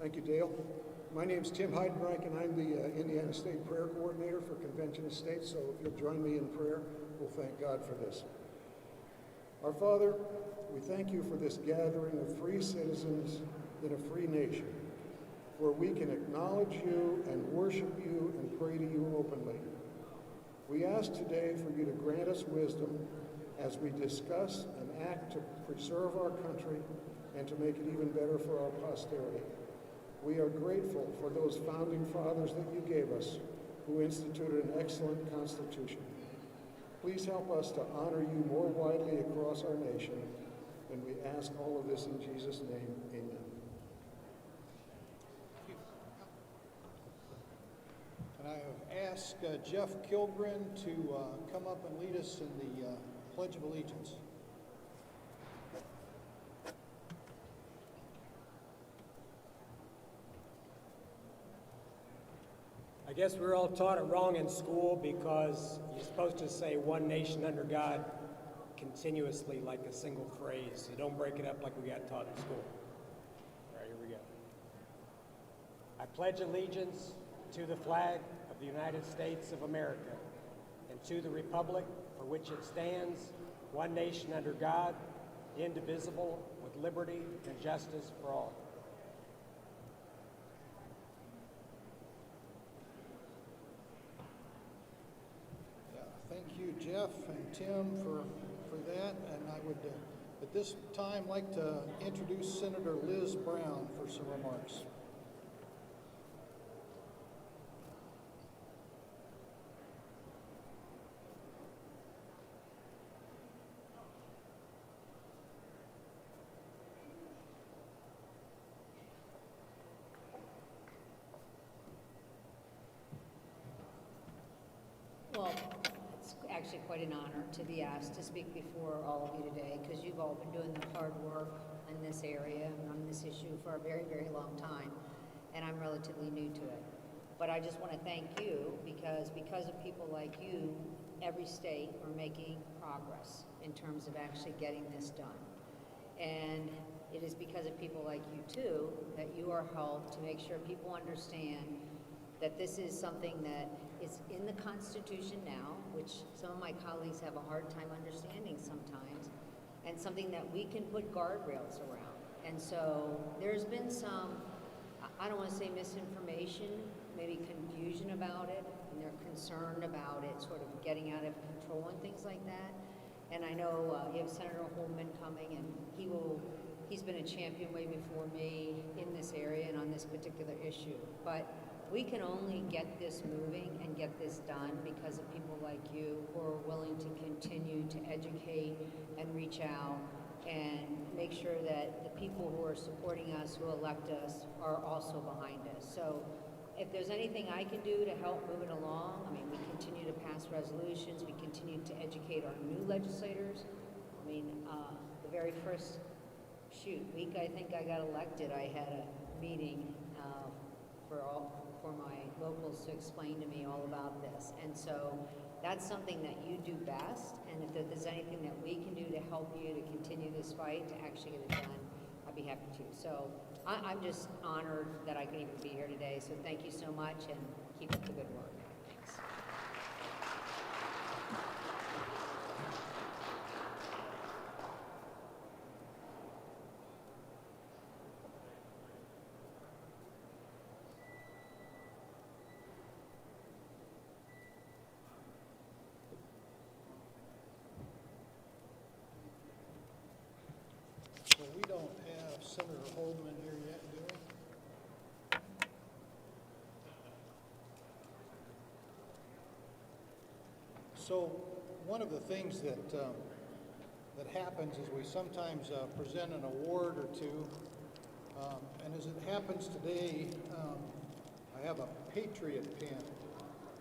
Thank you, Dale. My name's Tim Heidenreich, and I'm the Indiana State Prayer Coordinator for Convention of States, so if you'll join me in prayer, we'll thank God for this. Our Father, we thank you for this gathering of free citizens in a free nation, where we can acknowledge you and worship you and pray to you openly. We ask today for you to grant us wisdom as we discuss and act to preserve our country and to make it even better for our posterity. We are grateful for those founding fathers that you gave us, who instituted an excellent Constitution. Please help us to honor you more widely across our nation, and we ask all of this in Jesus' name, amen. And I have asked Jeff Kilgren to come up and lead us in the Pledge of Allegiance. I guess we were all taught it wrong in school because you're supposed to say one nation under God continuously like a single phrase. So don't break it up like we got taught in school. All right, here we go. I pledge allegiance to the flag of the United States of America and to the republic for which it stands, one nation under God, indivisible, with liberty and justice for all. Thank you, Jeff and Tim, for that. And I would, at this time, like to introduce Senator Liz Brown for some remarks. Well, it's actually quite an honor to be asked to speak before all of you today, because you've all been doing the hard work in this area and on this issue for a very, very long time, and I'm relatively new to it. But I just want to thank you because of people like you, every state are making progress in terms of actually getting this done. And it is because of people like you too that you are helped to make sure people understand that this is something that is in the Constitution now, which some of my colleagues have a hard time understanding sometimes, and something that we can put guardrails around. And so there's been some, I don't want to say misinformation, maybe confusion about it, and they're concerned about it sort of getting out of control and things like that. And I know you have Senator Holdman coming, and he's been a champion way before me in this area and on this particular issue. But we can only get this moving and get this done because of people like you who are willing to continue to educate and reach out and make sure that the people who are supporting us, who elect us, are also behind us. So if there's anything I can do to help move it along, I mean, we continue to pass resolutions, we continue to educate our new legislators. I mean, the very first week I think I got elected, I had a meeting for my locals to explain to me all about this. And so that's something that you do best, and if there's anything that we can do to help you to continue this fight, to actually get it done, I'd be happy to. So I'm just honored that I can even be here today, so thank you so much, and keep up the good work. Thanks. So we don't have Senator Holdman here yet, do we? So one of the things that happens is we sometimes present an award or two, and as it happens today, I have a Patriot pin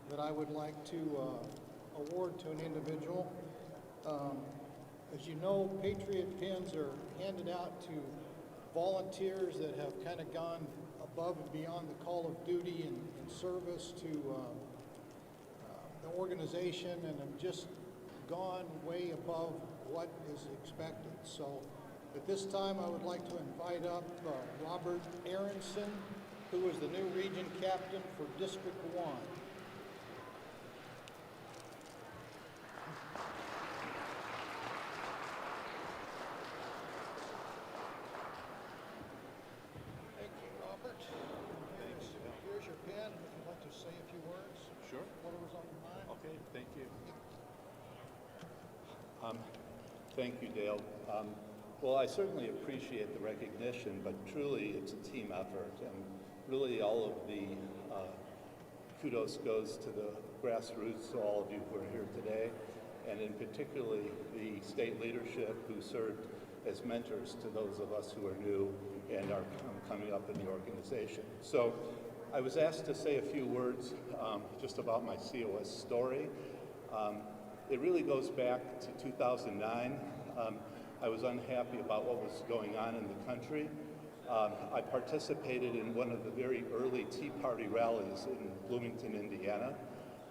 that I would like to award to an individual. As you know, Patriot pins are handed out to volunteers that have kind of gone above and beyond the call of duty and service to the organization and have just gone way above what is expected. So At this time, I would like to invite up Robert Aronson, who is the new region captain for District 1. Thank you, Robert. Here's your pen, if you'd like to say a few words. Sure. Whatever's on your mind. Okay, thank you. Thank you, Dale. Well, I certainly appreciate the recognition, but truly it's a team effort, and really all of the kudos goes to the grassroots, to all of you who are here today, and in particularly the state leadership who served as mentors to those of us who are new and are coming up in the organization. So I was asked to say a few words just about my COS story. It really goes back to 2009. I was unhappy about what was going on in the country. I participated in one of the very early Tea Party rallies in Bloomington, Indiana.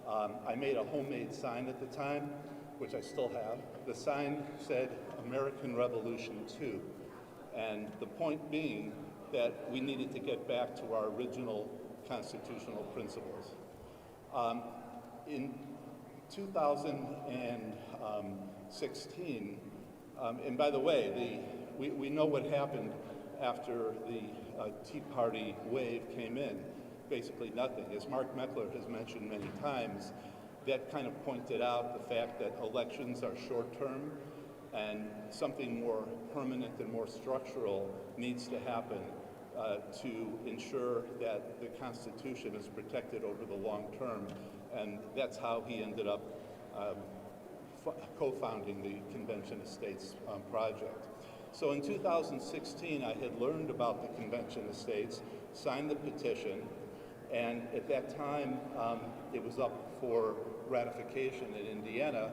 I made a homemade sign at the time, which I still have. The sign said, "American Revolution 2." And the point being that we needed to get back to our original constitutional principles. In 2016, and by the way, we know what happened after the Tea Party wave came in. Basically nothing. As Mark Meckler has mentioned many times, that kind of pointed out the fact that elections are short-term and something more permanent and more structural needs to happen to ensure that the Constitution is protected over the long term. And that's how he ended up co-founding the Convention of States project. So in 2016, I had learned about the Convention of States, signed the petition, and at that time, it was up for ratification in Indiana.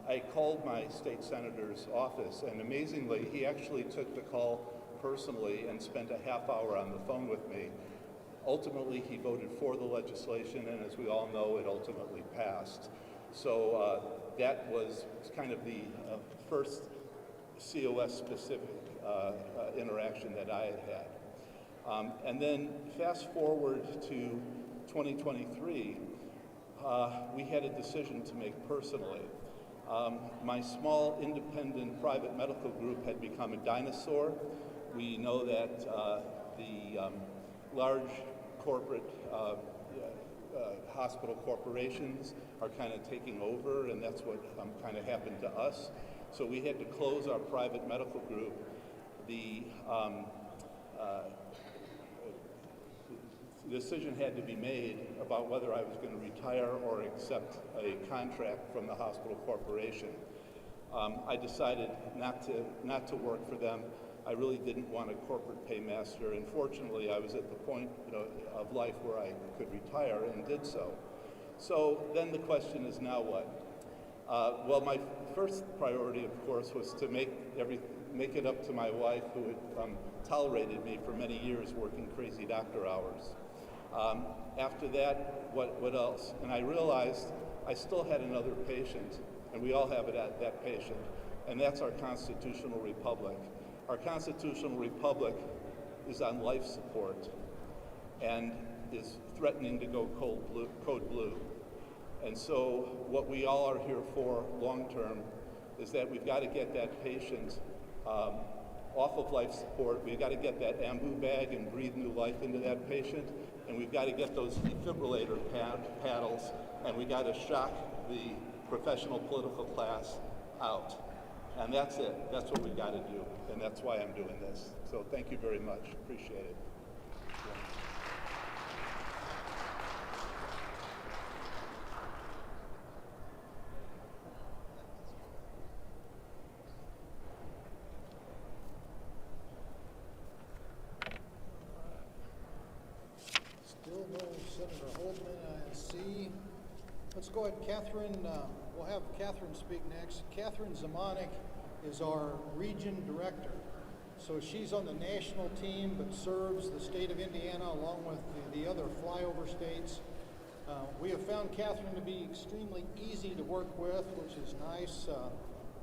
I called my state senator's office, and amazingly, he actually took the call personally and spent a half hour on the phone with me. Ultimately, he voted for the legislation, and as we all know, it ultimately passed. So that was kind of the first COS-specific interaction that I had had. And then fast forward to 2023, we had a decision to make personally. My small independent private medical group had become a dinosaur. We know that the large corporate hospital corporations are kind of taking over, and that's what kind of happened to us. So we had to close our private medical group. The decision had to be made about whether I was going to retire or accept a contract from the hospital corporation. I decided not to work for them. I really didn't want a corporate paymaster, and fortunately I was at the point of life where I could retire and did so. So then the question is, now what? Well, my first priority, of course, was to make it up to my wife, who had tolerated me for many years working crazy doctor hours. After that, what else? And I realized I still had another patient, and we all have that patient, and that's our constitutional republic. Our constitutional republic is on life support and is threatening to go code blue. And so what we all are here for long term is that we've got to get that patient off of life support. We've got to get that ambu bag and breathe new life into that patient. And we've got to get those defibrillator paddles, and we've got to shock the professional political class out. And that's it. That's what we've got to do. And that's why I'm doing this. So thank you very much. Appreciate it. Still no Senator Holdman, I see. Let's go ahead, Catherine. We'll have Catherine speak next. Catherine Zamanek is our region director. So she's on the national team, but serves the state of Indiana along with the other flyover states. We have found Catherine to be extremely easy to work with, which is nice.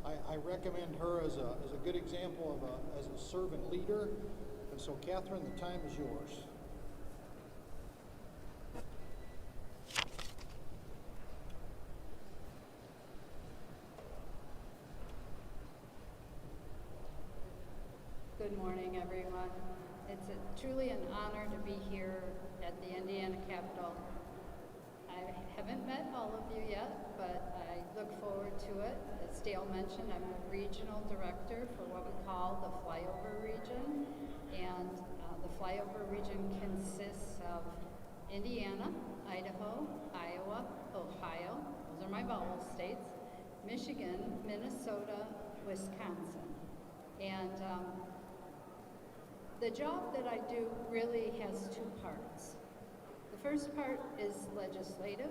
I recommend her as a good example of as a servant leader. And so, Catherine, the time is yours. Good morning, everyone. It's truly an honor to be here at the Indiana Capitol. I haven't met all of you yet, but I look forward to it. As Dale mentioned, I'm a regional director for what we call the flyover region. And the flyover region consists of Indiana, Idaho, Iowa, Ohio, those are my vowel states, Michigan, Minnesota, Wisconsin. And the job that I do really has two parts. The first part is legislative.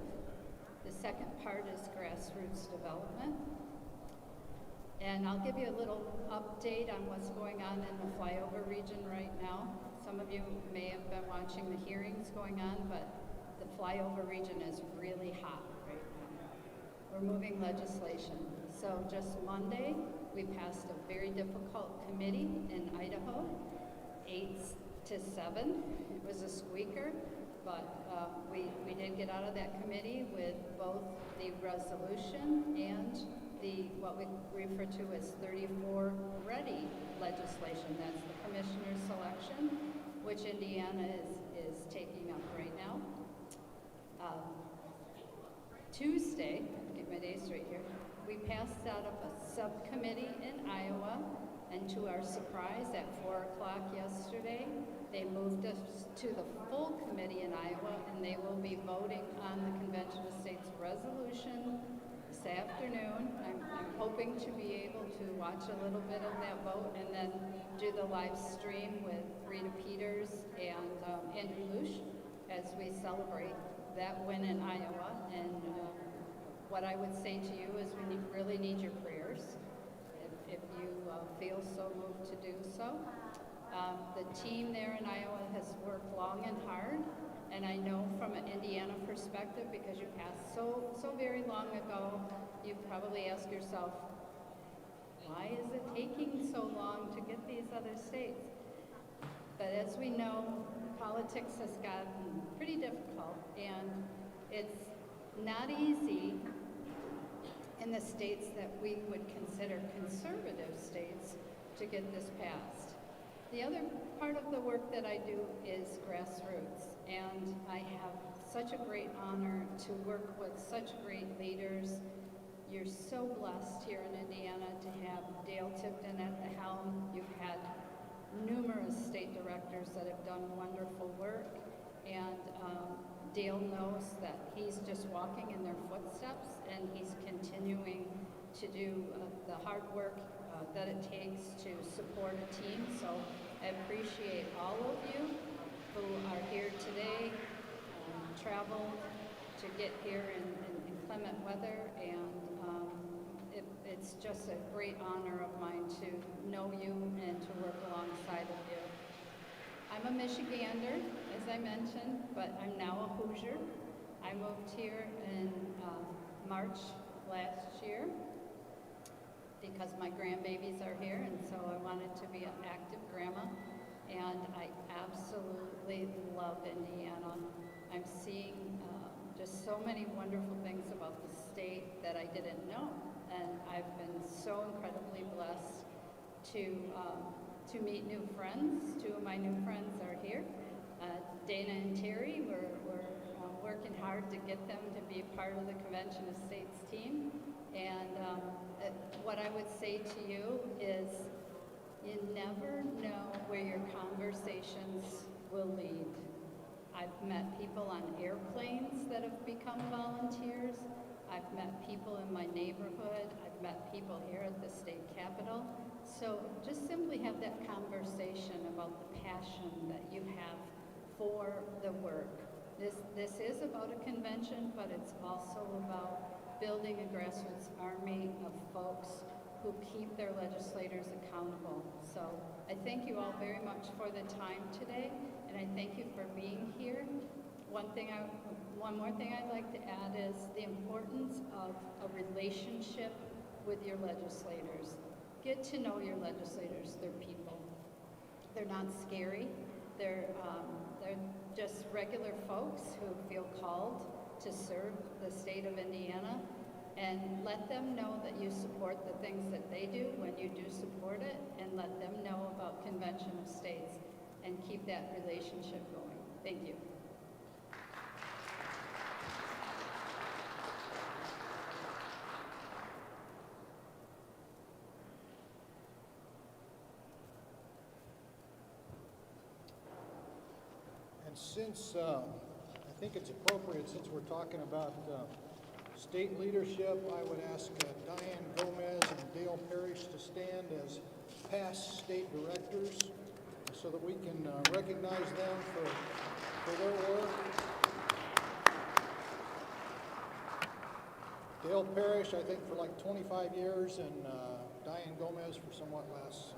The second part is grassroots development. And I'll give you a little update on what's going on in the flyover region right now. Some of you may have been watching the hearings going on, but the flyover region is really hot right now. We're moving legislation. So just Monday, we passed a very difficult committee in Idaho, 8-7. It was a squeaker, but we did get out of that committee with both the resolution and what we refer to as 34 ready legislation. That's the commissioner selection, which Indiana is taking up right now. Tuesday, get my days straight here, we passed out of a subcommittee in Iowa, and to our surprise, at 4 o'clock yesterday, they moved us to the full committee in Iowa, and they will be voting on the Convention of States resolution this afternoon. I'm hoping to be able to watch a little bit of that vote and then do the live stream with Rita Peters and Andrew Lush as we celebrate that win in Iowa. And what I would say to you is we really need your prayers if you feel so moved to do so. The team there in Iowa has worked long and hard, and I know from an Indiana perspective, because you passed so very long ago, you probably ask yourself, why is it taking so long to get these other states? But as we know, politics has gotten pretty difficult, and it's not easy in the states that we would consider conservative states to get this passed. The other part of the work that I do is grassroots, and I have such a great honor to work with such great leaders. You're so blessed here in Indiana to have Dale Tipton at the helm. You've had numerous state directors that have done wonderful work, and Dale knows that he's just walking in their footsteps, and he's continuing to do the hard work that it takes to support a team. So I appreciate all of you who are here today, traveled to get here in inclement weather, and it's just a great honor of mine to know you and to work alongside of you. I'm a Michigander, as I mentioned, but I'm now a Hoosier. I moved here in March last year because my grandbabies are here, and so I wanted to be an active grandma, and I absolutely love Indiana. I'm seeing just so many wonderful things about the state that I didn't know, and I've been so incredibly blessed to meet new friends. Two of my new friends are here. Dana and Terry, we're working hard to get them to be a part of the Convention of States team. And what I would say to you is you never know where your conversations will lead. I've met people on airplanes that have become volunteers. I've met people in my neighborhood. I've met people here at the state capitol. So just simply have that conversation about the passion that you have for the work. This is about a convention, but it's also about building a grassroots army of folks who keep their legislators accountable. So I thank you all very much for the time today, and I thank you for being here. One more thing I'd like to add is the importance of a relationship with your legislators. Get to know your legislators. They're people. They're not scary. They're just regular folks who feel called to serve the state of Indiana, and let them know that you support the things that they do when you do support it, and let them know about Convention of States, and keep that relationship going. Thank you. And since, I think it's appropriate, since we're talking about state leadership, I would ask Diane Gomez and Dale Parrish to stand as past state directors so that we can recognize them for their work. Dale Parrish, I think, for like 25 years, and Diane Gomez for somewhat less.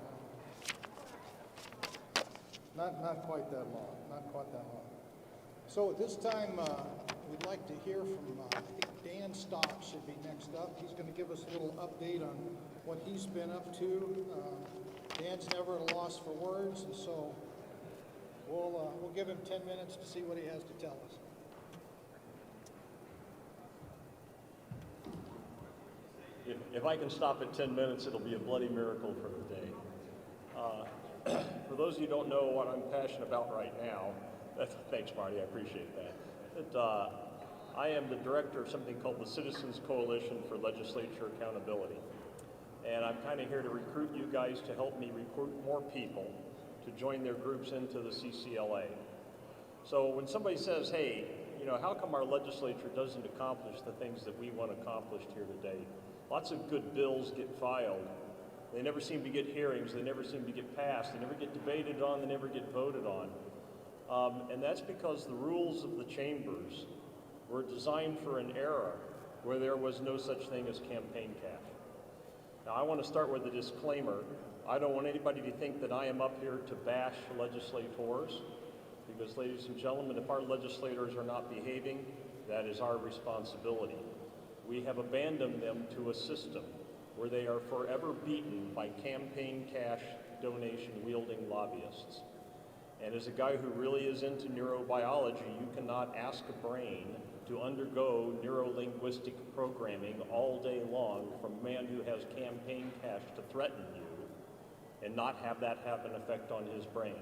Not quite that long, not quite that long. So at this time, we'd like to hear from, I think Dan Stock should be next up. He's going to give us a little update on what he's been up to. Dan's never at a loss for words, and so we'll give him 10 minutes to see what he has to tell us. If I can stop at 10 minutes, it'll be a bloody miracle for the day. For those of you who don't know what I'm passionate about right now, thanks, Marty, I appreciate that. I am the director of something called the Citizens Coalition for Legislature Accountability. And I'm kind of here to recruit you guys to help me recruit more people to join their groups into the CCLA. So when somebody says, hey, you know, how come our legislature doesn't accomplish the things that we want accomplished here today? Lots of good bills get filed. They never seem to get hearings, they never seem to get passed, they never get debated on, they never get voted on. And that's because the rules of the chambers were designed for an era where there was no such thing as campaign cash. Now I want to start with a disclaimer. I don't want anybody to think that I am up here to bash legislators, because ladies and gentlemen, if our legislators are not behaving, that is our responsibility. We have abandoned them to a system where they are forever beaten by campaign cash donation wielding lobbyists. And as a guy who really is into neurobiology, you cannot ask a brain to undergo neuro-linguistic programming all day long from a man who has campaign cash to threaten you and not have that have an effect on his brain.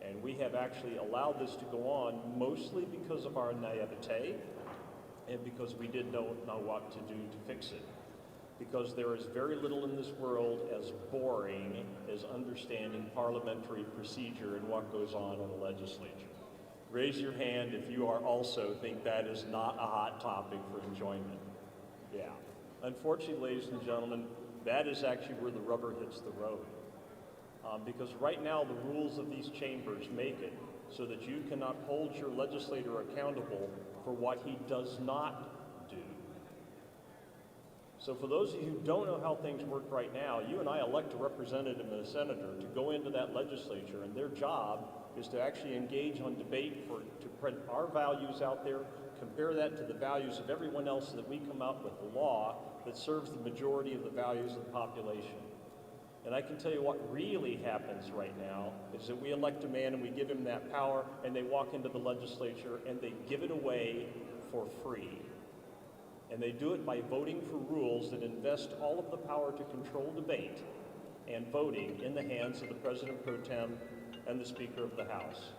And we have actually allowed this to go on mostly because of our naivete and because we didn't know what to do to fix it. Because there is very little in this world as boring as understanding parliamentary procedure and what goes on in the legislature. Raise your hand if you are also think that is not a hot topic for enjoyment. Yeah. Unfortunately, ladies and gentlemen, that is actually where the rubber hits the road. Because right now the rules of these chambers make it so that you cannot hold your legislator accountable for what he does not do. So for those of you who don't know how things work right now, you and I elect a representative and a senator to go into that legislature, and their job is to actually engage on debate to put our values out there, compare that to the values of everyone else so that we come out with a law that serves the majority of the values of the population. And I can tell you what really happens right now is that we elect a man and we give him that power, and they walk into the legislature and they give it away for free. And they do it by voting for rules that invest all of the power to control debate and voting in the hands of the President Pro Tem and the Speaker of the House.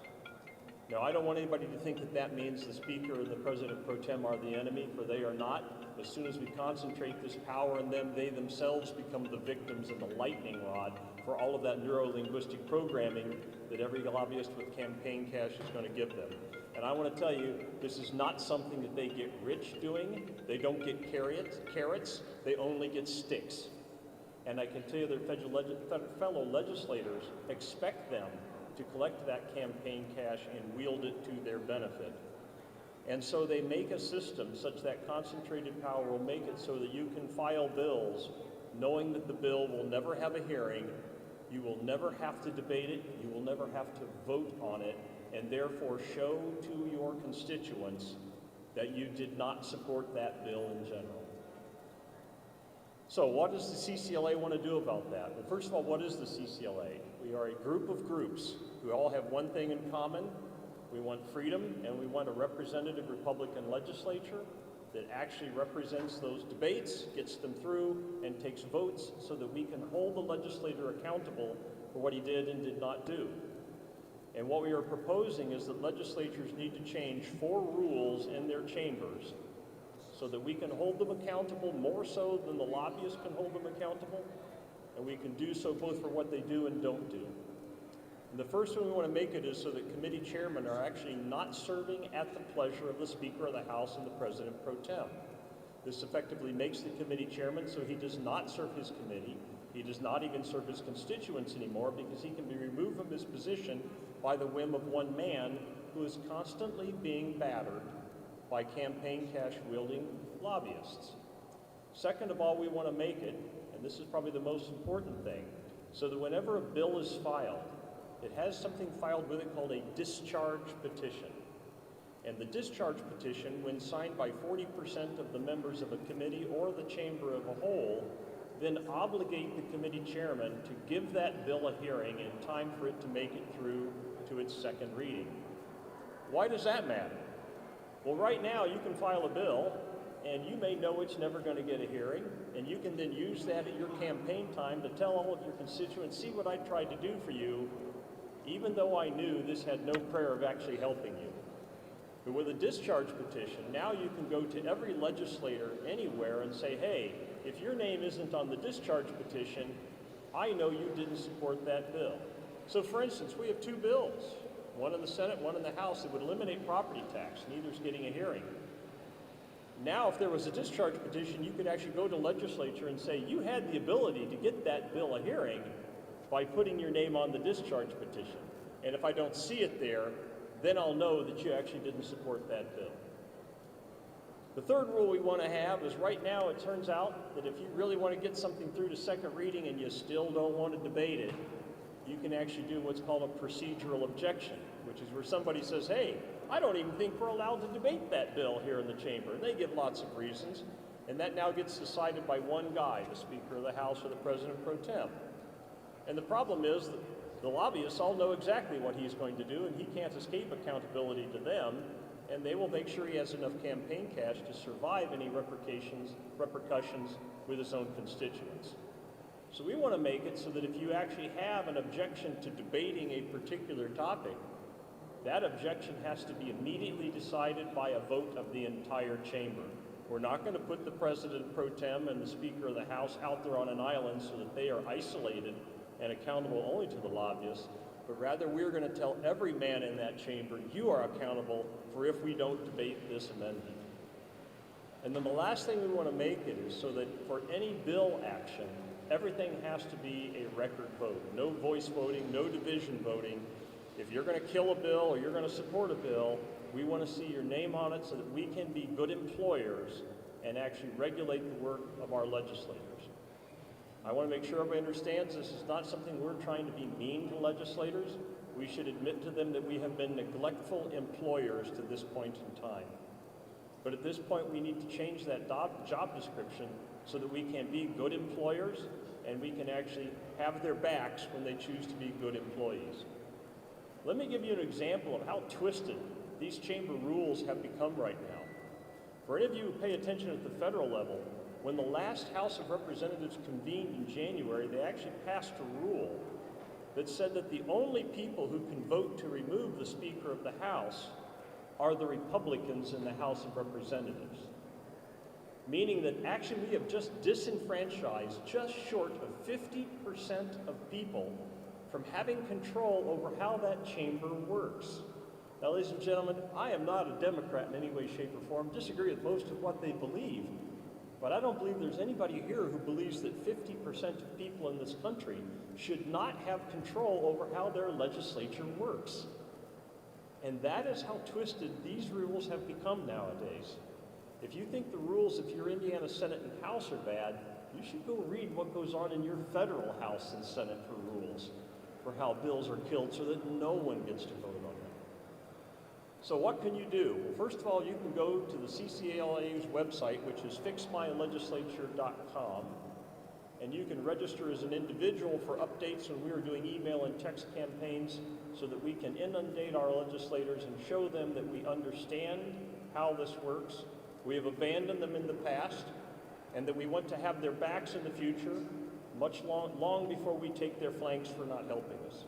Now, I don't want anybody to think that that means the Speaker and the President Pro Tem are the enemy, for they are not. As soon as we concentrate this power in them, they themselves become the victims and the lightning rod for all of that neuro-linguistic programming that every lobbyist with campaign cash is going to give them. And I want to tell you, this is not something that they get rich doing. They don't get carrots, they only get sticks. And I can tell you their fellow legislators expect them to collect that campaign cash and wield it to their benefit. And so they make a system such that concentrated power will make it so that you can file bills knowing that the bill will never have a hearing, you will never have to debate it, you will never have to vote on it, and therefore show to your constituents that you did not support that bill in general. So what does the CCLA want to do about that? Well, first of all, what is the CCLA? We are a group of groups who all have one thing in common. We want freedom, and we want a representative Republican legislature that actually represents those debates, gets them through, and takes votes so that we can hold the legislator accountable for what he did and did not do. And what we are proposing is that legislatures need to change 4 rules in their chambers so that we can hold them accountable more so than the lobbyists can hold them accountable, and we can do so both for what they do and don't do. And the first one we want to make it is so that committee chairmen are actually not serving at the pleasure of the Speaker of the House and the President pro tem. This effectively makes the committee chairman so he does not serve his committee. He does not even serve his constituents anymore because he can be removed from his position by the whim of one man who is constantly being battered by campaign cash wielding lobbyists. Second of all, we want to make it, and this is probably the most important thing, so that whenever a bill is filed, it has something filed with it called a discharge petition. And the discharge petition, when signed by 40% of the members of a committee or the chamber of a whole, then obligate the committee chairman to give that bill a hearing in time for it to make it through to its second reading. Why does that matter? Well, right now you can file a bill and you may know it's never going to get a hearing, and you can then use that at your campaign time to tell all of your constituents, see what I tried to do for you, even though I knew this had no prayer of actually helping you. But with a discharge petition, now you can go to every legislator anywhere and say, hey, if your name isn't on the discharge petition, I know you didn't support that bill. So for instance, we have 2 bills, one in the Senate, one in the House, that would eliminate property tax. Neither's getting a hearing. Now, if there was a discharge petition, you could actually go to legislature and say, you had the ability to get that bill a hearing by putting your name on the discharge petition. And if I don't see it there, then I'll know that you actually didn't support that bill. The third rule we want to have is right now it turns out that if you really want to get something through to second reading and you still don't want to debate it, you can actually do what's called a procedural objection, which is where somebody says, hey, I don't even think we're allowed to debate that bill here in the chamber. And they give lots of reasons, and that now gets decided by one guy, the Speaker of the House or the President pro tem. And the problem is that the lobbyists all know exactly what he's going to do, and he can't escape accountability to them, and they will make sure he has enough campaign cash to survive any repercussions with his own constituents. So we want to make it so that if you actually have an objection to debating a particular topic, that objection has to be immediately decided by a vote of the entire chamber. We're not going to put the President pro tem and the Speaker of the House out there on an island so that they are isolated and accountable only to the lobbyists, but rather we're going to tell every man in that chamber, you are accountable for if we don't debate this amendment. And then the last thing we want to make it is so that for any bill action, everything has to be a record vote. No voice voting, no division voting. If you're going to kill a bill or you're going to support a bill, we want to see your name on it so that we can be good employers and actually regulate the work of our legislators. I want to make sure everybody understands this is not something we're trying to be mean to legislators. We should admit to them that we have been neglectful employers to this point in time. But at this point, we need to change that job description so that we can be good employers and we can actually have their backs when they choose to be good employees. Let me give you an example of how twisted these chamber rules have become right now. For any of you who pay attention at the federal level, when the last House of Representatives convened in January, they actually passed a rule that said that the only people who can vote to remove the Speaker of the House are the Republicans in the House of Representatives. Meaning that actually we have just disenfranchised just short of 50% of people from having control over how that chamber works. Now, ladies and gentlemen, I am not a Democrat in any way, shape, or form, disagree with most of what they believe, but I don't believe there's anybody here who believes that 50% of people in this country should not have control over how their legislature works. And that is how twisted these rules have become nowadays. If you think the rules of your Indiana Senate and House are bad, you should go read what goes on in your federal House and Senate for rules for how bills are killed so that no one gets to vote on them. So what can you do? Well, first of all, you can go to the CCLA's website, which is fixmylegislature.com, and you can register as an individual for updates when we are doing email and text campaigns so that we can inundate our legislators and show them that we understand how this works. We have abandoned them in the past, and that we want to have their backs in the future, long before we take their flanks for not helping us.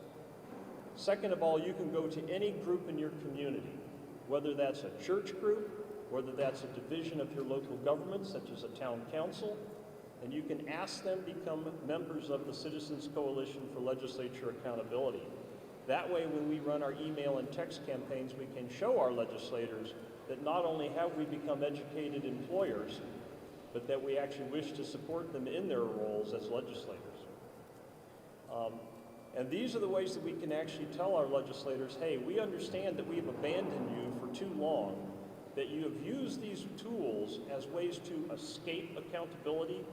Second of all, you can go to any group in your community, whether that's a church group, whether that's a division of your local government, such as a town council, and you can ask them to become members of the Citizens Coalition for Legislature Accountability. That way, when we run our email and text campaigns, we can show our legislators that not only have we become educated employers, but that we actually wish to support them in their roles as legislators. And these are the ways that we can actually tell our legislators, hey, we understand that we have abandoned you for too long, that you have used these tools as ways to escape accountability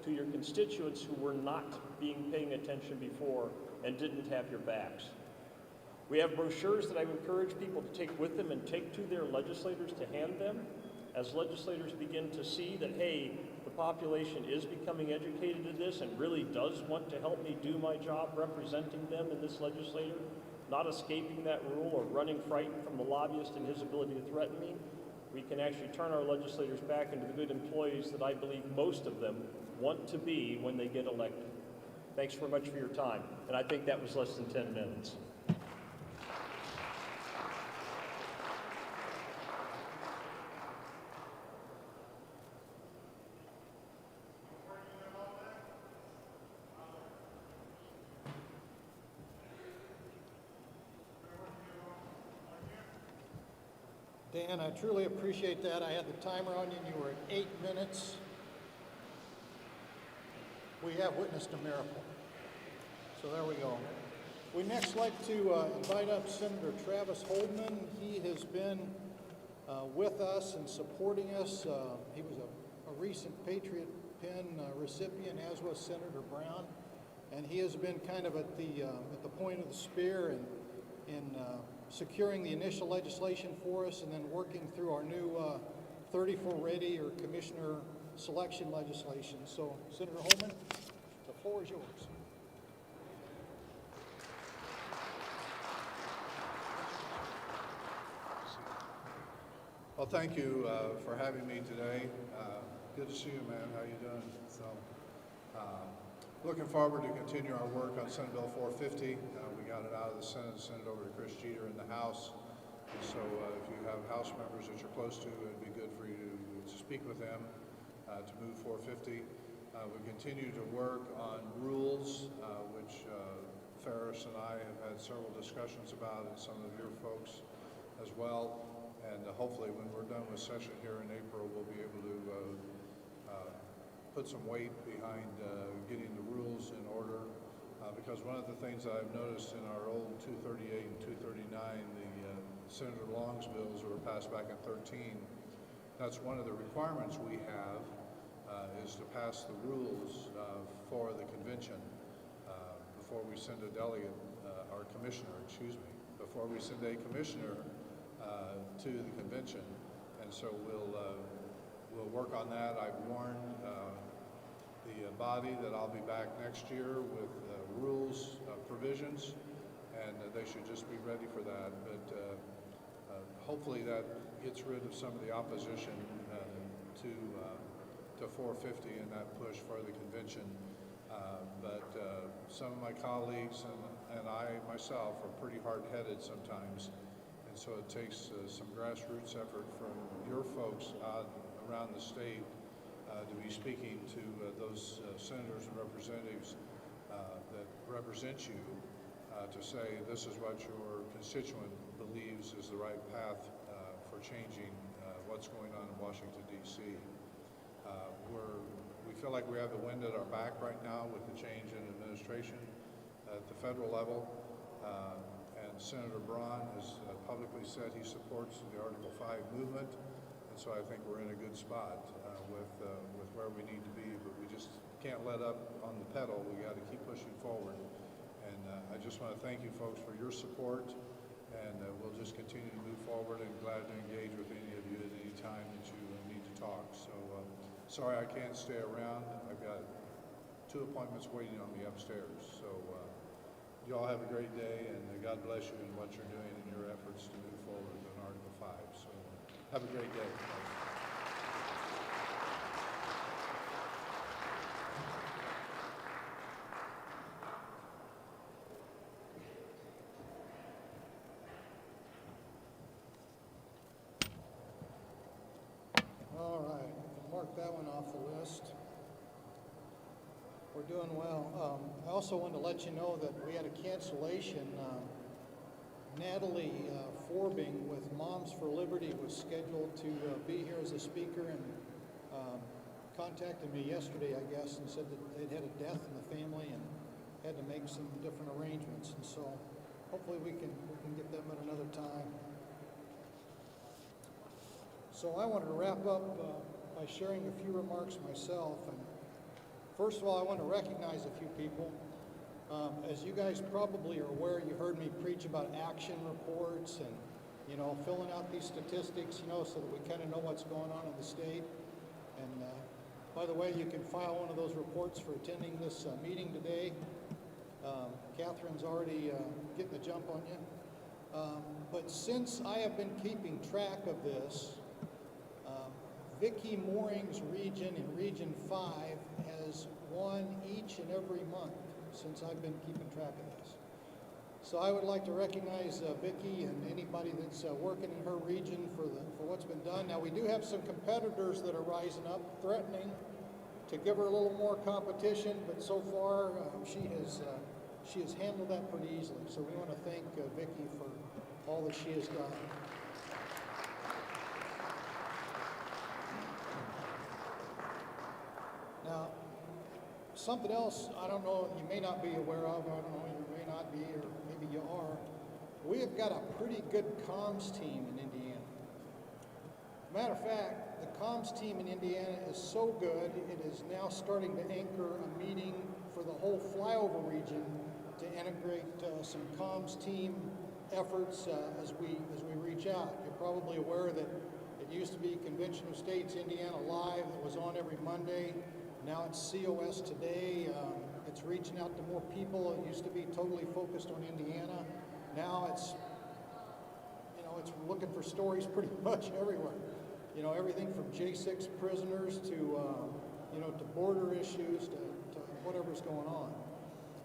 to your constituents who were not paying attention before and didn't have your backs. We have brochures that I encourage people to take with them and take to their legislators to hand them as legislators begin to see that, hey, the population is becoming educated in this and really does want to help me do my job representing them in this legislature, not escaping that rule or running frightened from the lobbyist and his ability to threaten me. We can actually turn our legislators back into the good employees that I believe most of them want to be when they get elected. Thanks very much for your time. And I think that was less than 10 minutes. Dan, I truly appreciate that. I had the timer on you and you were at 8 minutes. We have witnessed a miracle. So there we go. We next like to invite up Senator Travis Holdman. He has been with us and supporting us. He was a recent Patriot Pen recipient, as was Senator Brown. And he has been kind of at the point of the spear in securing the initial legislation for us and then working through our new 34 ready or commissioner selection legislation. So, Senator Holdman, the floor is yours. Well, thank you for having me today. Good to see you, man. How you doing? So, looking forward to continue our work on Senate Bill 450. We got it out of the Senate, sent it over to Chris Jeter in the House. And so if you have House members that you're close to, it'd be good for you to speak with them to move 450. We continue to work on rules, which Ferris and I have had several discussions about, and some of your folks as well. And hopefully when we're done with session here in April, we'll be able to put some weight behind getting the rules in order. Because one of the things that I've noticed in our old 238 and 239, the Senator Long's bills that were passed back in 13, that's one of the requirements we have is to pass the rules for the convention before we send a delegate, or commissioner, excuse me, before we send a commissioner to the convention. And so we'll work on that. I've warned the body that I'll be back next year with rules provisions, and they should just be ready for that. But hopefully that gets rid of some of the opposition to 450 and that push for the convention. But some of my colleagues and I myself are pretty hard-headed sometimes, and so it takes some grassroots effort from your folks around the state to be speaking to those senators and representatives that represent you to say this is what your constituent believes is the right path for changing what's going on in Washington, D.C. We feel like we have the wind at our back right now with the change in administration at the federal level. And Senator Braun has publicly said he supports the Article 5 movement. And so I think we're in a good spot with where we need to be, but we just can't let up on the pedal. We got to keep pushing forward. And I just want to thank you folks for your support, and we'll just continue to move forward, and glad to engage with any of you at any time that you need to talk. So sorry I can't stay around. I've got 2 appointments waiting on me upstairs. So you all have a great day, and God bless you in what you're doing in your efforts to move forward on Article 5. So have a great day. All right, mark that one off the list. We're doing well. I also wanted to let you know that we had a cancellation. Natalie Forbing with Moms for Liberty was scheduled to be here as a speaker and contacted me yesterday, I guess, and said that they'd had a death in the family and had to make some different arrangements. And so hopefully we can get them at another time. So I wanted to wrap up by sharing a few remarks myself. And first of all, I want to recognize a few people. As you guys probably are aware, you heard me preach about action reports and, filling out these statistics, so that we kind of know what's going on in the state. And by the way, you can file one of those reports for attending this meeting today. Catherine's already getting the jump on you. But since I have been keeping track of this, Vicki Mooring's region in Region 5 has won each and every month since I've been keeping track of this. So I would like to recognize Vicki and anybody that's working in her region for what's been done. Now we do have some competitors that are rising up, threatening to give her a little more competition, but so far she has handled that pretty easily. So we want to thank Vicki for all that she has done. Now, something else I don't know, you may not be aware of, I don't know, you may not be, or maybe you are. We have got a pretty good comms team in Indiana. Matter of fact, the comms team in Indiana is so good, it is now starting to anchor a meeting for the whole flyover region to integrate some comms team efforts as we reach out. You're probably aware that it used to be Convention of States Indiana Live that was on every Monday. Now it's COS Today. It's reaching out to more people. It used to be totally focused on Indiana. Now it's looking for stories pretty much everywhere. Everything from J6 prisoners to to border issues to whatever's going on.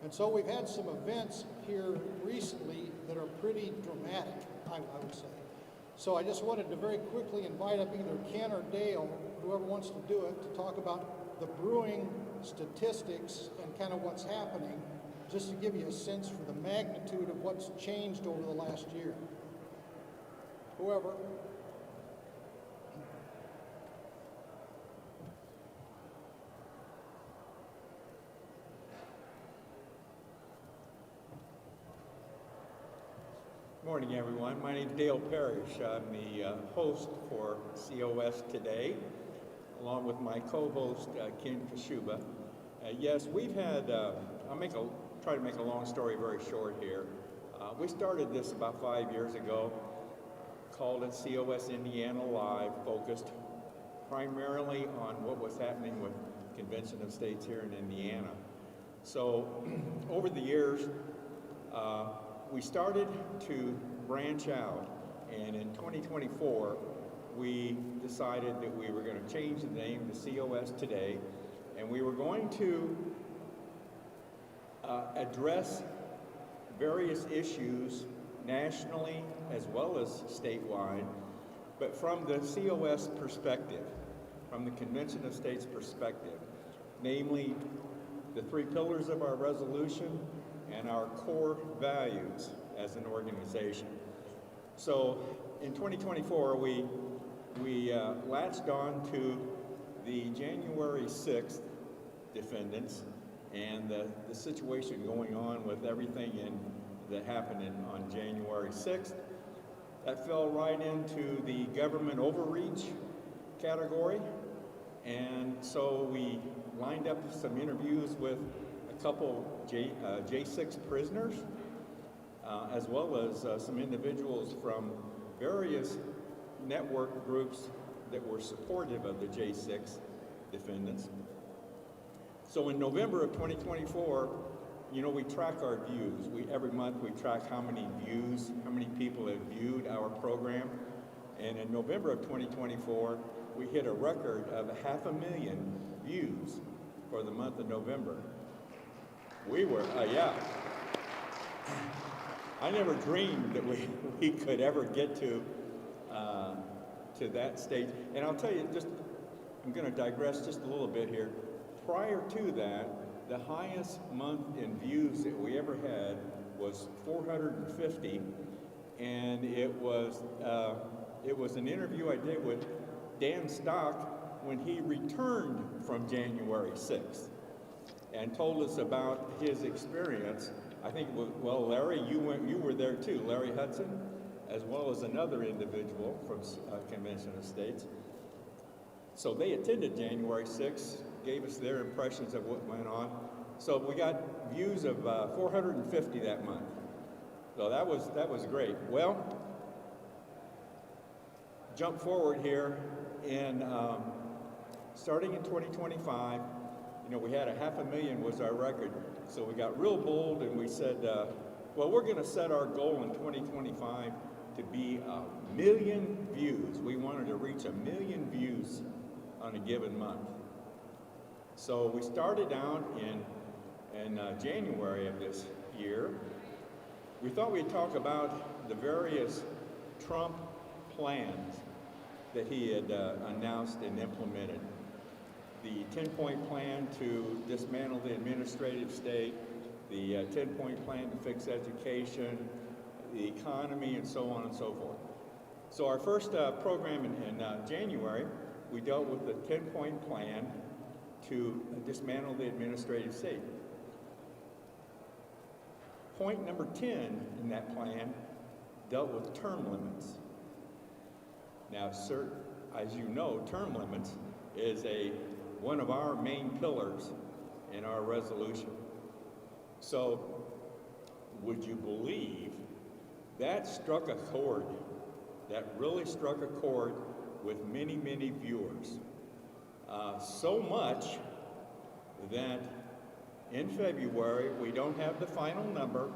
And so we've had some events here recently that are pretty dramatic, I would say. So I just wanted to very quickly invite up either Ken or Dale, whoever wants to do it, to talk about the brewing statistics and kind of what's happening, just to give you a sense for the magnitude of what's changed over the last year. Whoever. Morning, everyone. My name is Dale Parrish. I'm the host for COS Today, along with my co-host, Ken Kashuba. Yes, we've had, try to make a long story very short here. We started this about 5 years ago, called it COS Indiana Live, focused primarily on what was happening with Convention of States here in Indiana. So over the years, we started to branch out, and in 2024, we decided that we were going to change the name to COS Today, and we were going to address various issues nationally as well as statewide, but from the COS perspective, from the Convention of States perspective, namely the 3 pillars of our resolution and our core values as an organization. So in 2024, we latched on to the January 6th defendants and the situation going on with everything that happened on January 6th. That fell right into the government overreach category. And so we lined up some interviews with a couple J6 prisoners, as well as some individuals from various network groups that were supportive of the J6 defendants. So in November of 2024, you know, we track our views. Every month we track how many views, how many people have viewed our program. And in November of 2024, we hit a record of 500,000 views for the month of November. We were, yeah. I never dreamed that we could ever get to that stage. And I'll tell you, I'm going to digress just a little bit here. Prior to that, the highest month in views that we ever had was 450, and it was an interview I did with Dan Stock when he returned from January 6th, and told us about his experience. I think, well, Larry, you were there too, Larry Hudson, as well as another individual from Convention of States. So they attended January 6th, gave us their impressions of what went on. So we got views of 450 that month. So that was great. Well, jump forward here, and starting in 2025, you know, we had 500,000 was our record. So we got real bold, and we said, well, we're going to set our goal in 2025 to be 1 million views. We wanted to reach 1 million views on a given month. So we started out in January of this year. We thought we'd talk about the various Trump plans that he had announced and implemented. The 10-point plan to dismantle the administrative state, the 10-point plan to fix education, the economy, and so on and so forth. So our first program in January, we dealt with the 10-point plan to dismantle the administrative state. Point number 10 in that plan dealt with term limits. Now, sir, as you know, term limits is one of our main pillars in our resolution. So, would you believe that struck a chord, that really struck a chord with many, many viewers. So much that in February, we don't have the final number,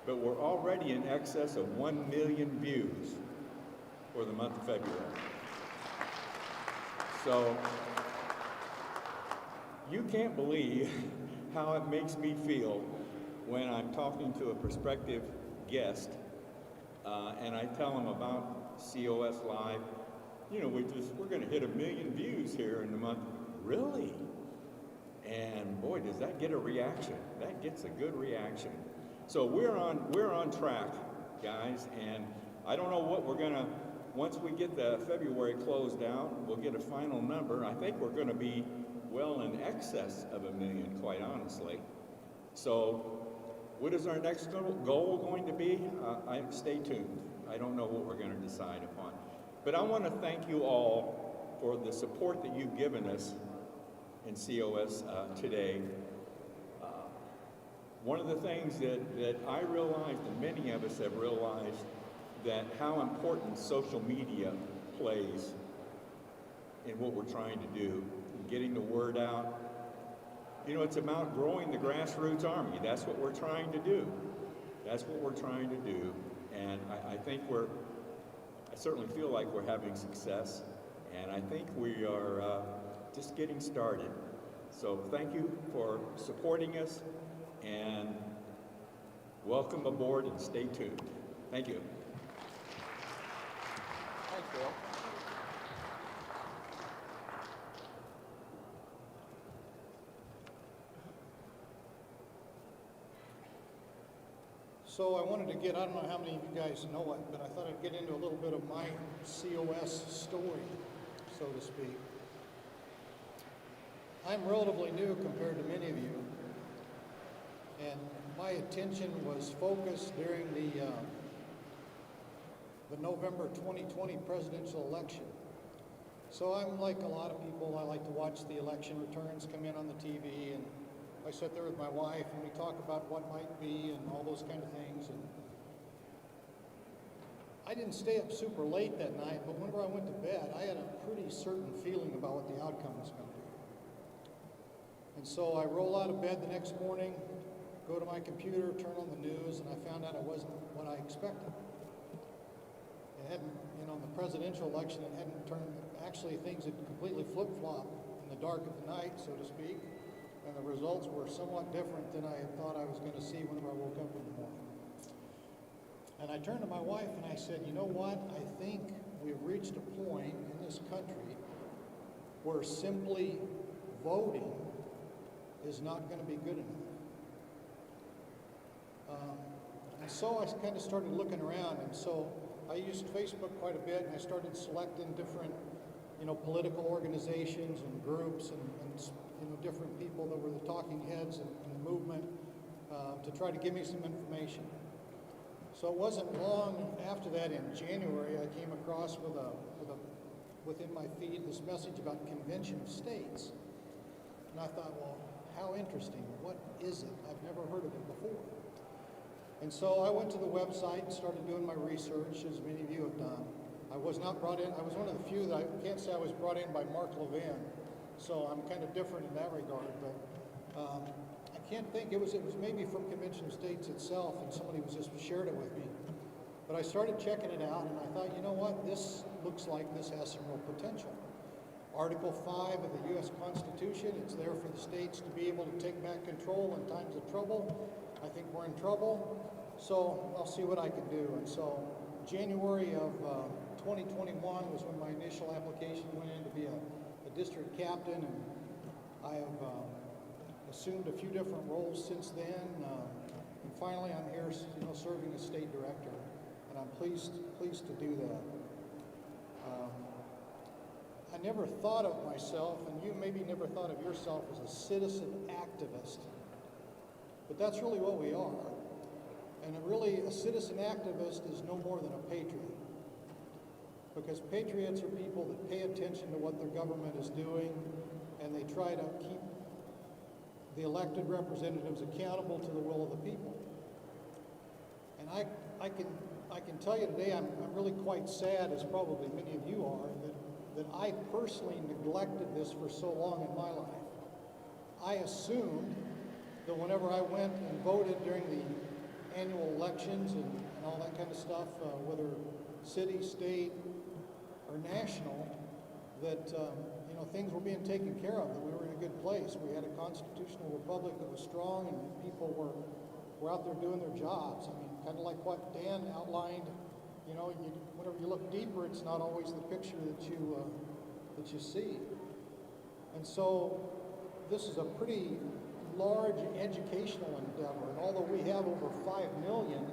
but we're already in excess of 1 million views for the month of February. So, you can't believe how it makes me feel when I'm talking to a prospective guest and I tell them about COS Live. You know, we're going to hit 1 million views here in the month. Really? And boy, does that get a reaction. That gets a good reaction. So we're on track, guys, and I don't know what we're going to, once we get the February closed out, we'll get a final number. I think we're going to be well in excess of 1 million, quite honestly. So what is our next goal going to be? Stay tuned. I don't know what we're going to decide upon. But I want to thank you all for the support that you've given us in COS today. One of the things that I realized, and many of us have realized, that how important social media plays in what we're trying to do, getting the word out. You know, it's about growing the grassroots army. That's what we're trying to do. That's what we're trying to do. And I think I certainly feel like we're having success. And I think we are just getting started. So thank you for supporting us, and welcome aboard, and stay tuned. Thank you. Thanks, Bill. So I wanted to I don't know how many of you guys know it, but I thought I'd get into a little bit of my COS story, so to speak. I'm relatively new compared to many of you, and my attention was focused during the November 2020 presidential election. So I'm like a lot of people, I like to watch the election returns come in on the TV, and I sit there with my wife and we talk about what might be and all those kind of things. And I didn't stay up super late that night, but whenever I went to bed, I had a pretty certain feeling about what the outcome was going to be. And so I roll out of bed the next morning, go to my computer, turn on the news, and I found out it wasn't what I expected. It hadn't, in the presidential election, it hadn't turned, actually things had completely flip-flopped in the dark of the night, so to speak, and the results were somewhat different than I had thought I was going to see whenever I woke up in the morning. And I turned to my wife and I said, you know what, I think we've reached a point in this country where simply voting is not going to be good enough. And so I kind of started looking around, and so I used Facebook quite a bit, and I started selecting different, political organizations and groups and different people that were the talking heads in the movement to try to give me some information. So it wasn't long after that, in January, I came across within my feed this message about Convention of States. And I thought, well, how interesting. What is it? I've never heard of it before. And so I went to the website and started doing my research, as many of you have done. I was not brought in. I was one of the few that I can't say I was brought in by Mark Levin. So I'm kind of different in that regard. But I can't think. It was maybe from Convention of States itself, and somebody was just shared it with me. But I started checking it out, and I thought, you know what? This looks like this has some real potential. Article 5 of the U.S. Constitution, it's there for the states to be able to take back control in times of trouble. I think we're in trouble, so I'll see what I can do. And so January of 2021 was when my initial application went in to be a district captain, and I have assumed a few different roles since then. And finally, I'm here, serving as state director, and I'm pleased to do that. I never thought of myself, and you maybe never thought of yourself, as a citizen activist. But that's really what we are. And a citizen activist is no more than a patriot. Because patriots are people that pay attention to what their government is doing, and they try to keep the elected representatives accountable to the will of the people. And I can tell you today, I'm really quite sad, as probably many of you are, that I personally neglected this for so long in my life. I assumed that whenever I went and voted during the annual elections and all that kind of stuff, whether city, state, or national, that things were being taken care of, that we were in a good place. We had a constitutional republic that was strong, and people were out there doing their jobs. I mean, kind of like what Dan outlined. Whenever you look deeper, it's not always the picture that you see. And so this is a pretty large educational endeavor. And although we have over 5 million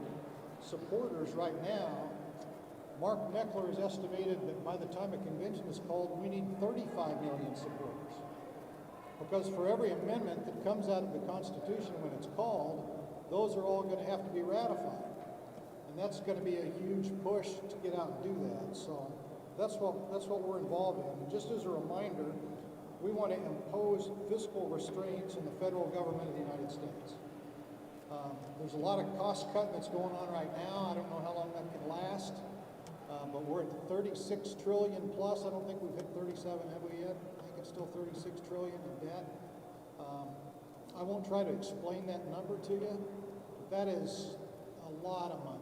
supporters right now, Mark Meckler has estimated that by the time a convention is called, we need 35 million supporters. Because for every amendment that comes out of the Constitution when it's called, those are all going to have to be ratified. And that's going to be a huge push to get out and do that. So that's what we're involved in. And just as a reminder, we want to impose fiscal restraints in the federal government of the United States. There's a lot of cost cutting that's going on right now. I don't know how long that can last, but we're at 36 trillion plus. I don't think we've hit 37, have we yet? I think it's still 36 trillion in debt. I won't try to explain that number to you, but that is a lot of money.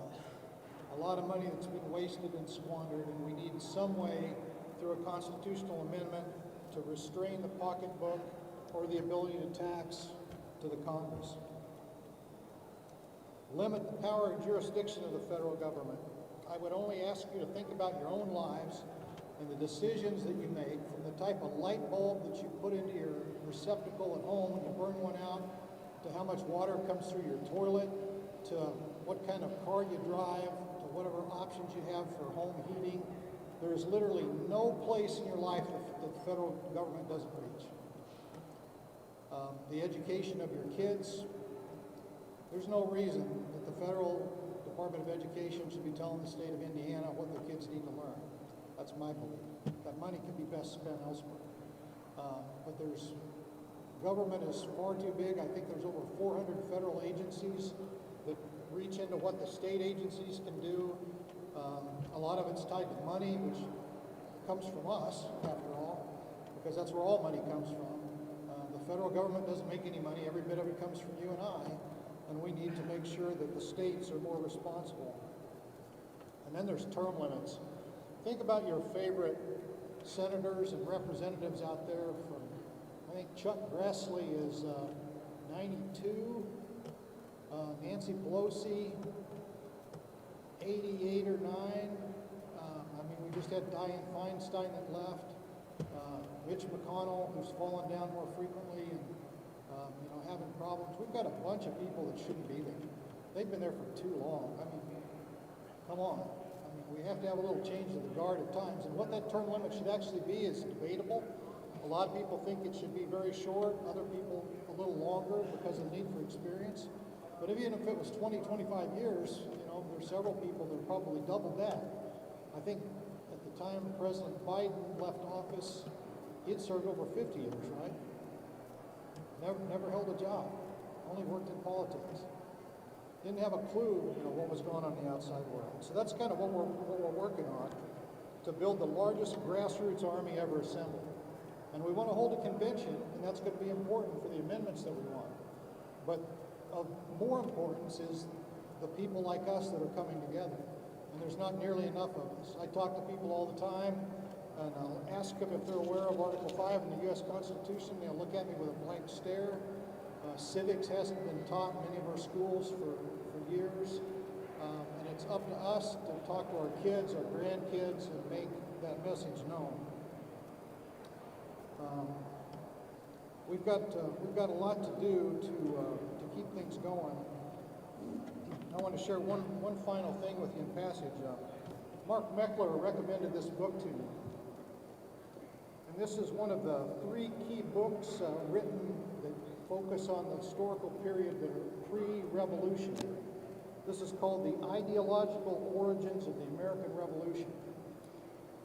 A lot of money that's been wasted and squandered, and we need some way, through a constitutional amendment, to restrain the pocketbook or the ability to tax to the Congress. Limit the power and jurisdiction of the federal government. I would only ask you to think about your own lives and the decisions that you make, from the type of light bulb that you put into your receptacle at home when you burn one out, to how much water comes through your toilet, to what kind of car you drive, to whatever options you have for home heating. There is literally no place in your life that the federal government doesn't reach. The education of your kids, there's no reason that the federal Department of Education should be telling the state of Indiana what their kids need to learn. That's my belief. That money can be best spent elsewhere. But government is far too big. I think there's over 400 federal agencies that reach into what the state agencies can do. A lot of it's tied to money, which comes from us, after all, because that's where all money comes from. The federal government doesn't make any money. Every bit of it comes from you and I, and we need to make sure that the states are more responsible. And then there's term limits. Think about your favorite senators and representatives out there from, I think Chuck Grassley is 92, Nancy Pelosi, 88 or 9. I mean, we just had Dianne Feinstein that left. Mitch McConnell, who's fallen down more frequently and having problems. We've got a bunch of people that shouldn't be there. They've been there for too long. I mean, come on. I mean, we have to have a little change of the guard at times. And what that term limit should actually be is debatable. A lot of people think it should be very short. Other people a little longer because of the need for experience. But even if it was 20, 25 years, there's several people that are probably double that. I think at the time President Biden left office, he'd served over 50 years, right? Never held a job, only worked in politics. Didn't have a clue, what was going on in the outside world. So that's kind of what we're working on, to build the largest grassroots army ever assembled. And we want to hold a convention, and that's going to be important for the amendments that we want. But of more importance is the people like us that are coming together. And there's not nearly enough of us. I talk to people all the time, and I'll ask them if they're aware of Article 5 in the U.S. Constitution. They'll look at me with a blank stare. Civics hasn't been taught in many of our schools for years. And it's up to us to talk to our kids, our grandkids, and make that message known. We've got a lot to do to keep things going. I want to share one final thing with you in passage. Mark Meckler recommended this book to me. And this is one of the 3 key books written that focus on the historical period that are pre-revolutionary. This is called The Ideological Origins of the American Revolution.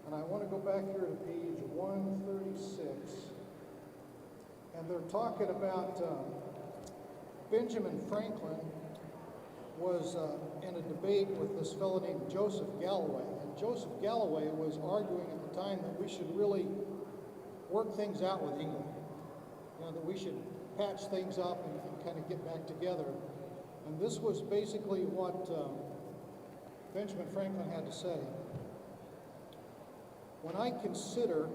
And I want to go back here to page 136. And they're talking about Benjamin Franklin was in a debate with this fellow named Joseph Galloway. And Joseph Galloway was arguing at the time that we should really work things out with England. That we should patch things up and kind of get back together. And this was basically what Benjamin Franklin had to say. When I consider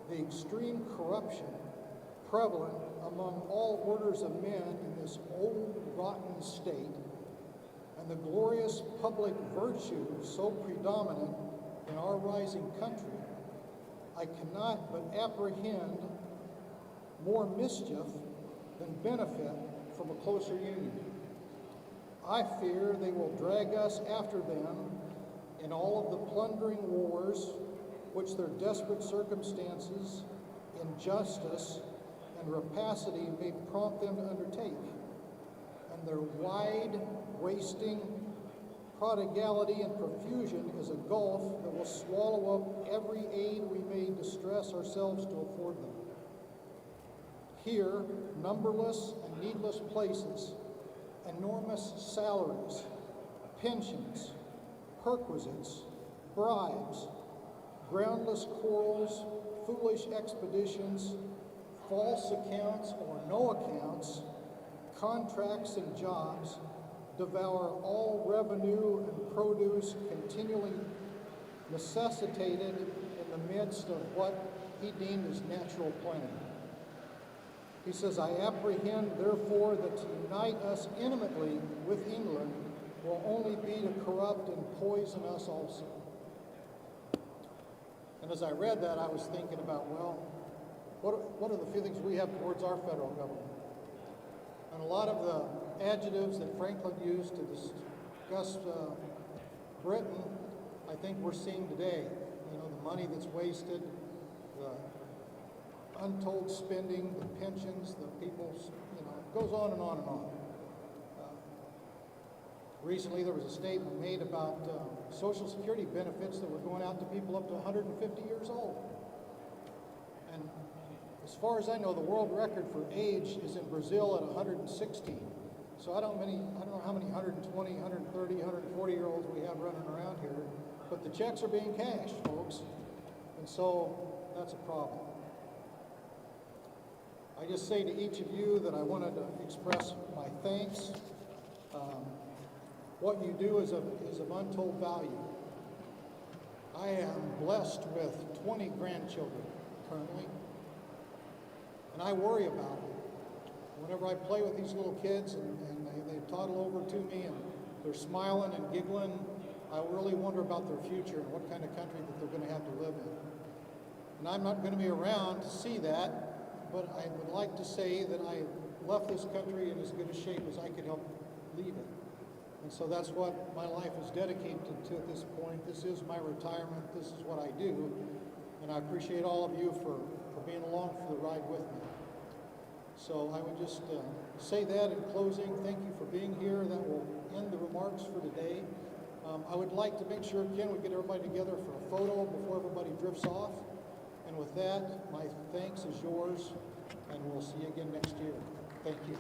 the extreme corruption prevalent among all orders of men in this old, rotten state, and the glorious public virtue so predominant in our rising country, I cannot but apprehend more mischief than benefit from a closer union. I fear they will drag us after them in all of the plundering wars which their desperate circumstances, injustice, and rapacity may prompt them to undertake, and their wide, wasting prodigality and profusion is a gulf that will swallow up every aid we may distress ourselves to afford them. Here, numberless and needless places, enormous salaries, pensions, perquisites, bribes, groundless quarrels, foolish expeditions, false accounts or no accounts, contracts and jobs, devour all revenue and produce continually necessitated in the midst of what he deemed as natural plenty. He says, I apprehend, therefore, that to unite us intimately with England will only be to corrupt and poison us also. And as I read that, I was thinking about, well, what are the feelings we have towards our federal government? And a lot of the adjectives that Franklin used to discuss Britain, I think we're seeing today. The money that's wasted, the untold spending, the pensions, the people's, it goes on and on and on. Recently, there was a statement made about Social Security benefits that were going out to people up to 150 years old. And as far as I know, the world record for age is in Brazil at 116. So I don't know how many 120, 130, 140-year-olds we have running around here, but the checks are being cashed, folks. And so that's a problem. I just say to each of you that I wanted to express my thanks. What you do is of untold value. I am blessed with 20 grandchildren currently, and I worry about them. Whenever I play with these little kids and they toddle over to me and they're smiling and giggling, I really wonder about their future and what kind of country that they're going to have to live in. And I'm not going to be around to see that, but I would like to say that I left this country in as good a shape as I could help leave it. And so that's what my life is dedicated to at this point. This is my retirement. This is what I do. And I appreciate all of you for being along for the ride with me. So I would just say that in closing. Thank you for being here. That will end the remarks for today. I would like to make sure, Ken, we get everybody together for a photo before everybody drifts off. And with that, my thanks is yours, and we'll see you again next year. Thank you.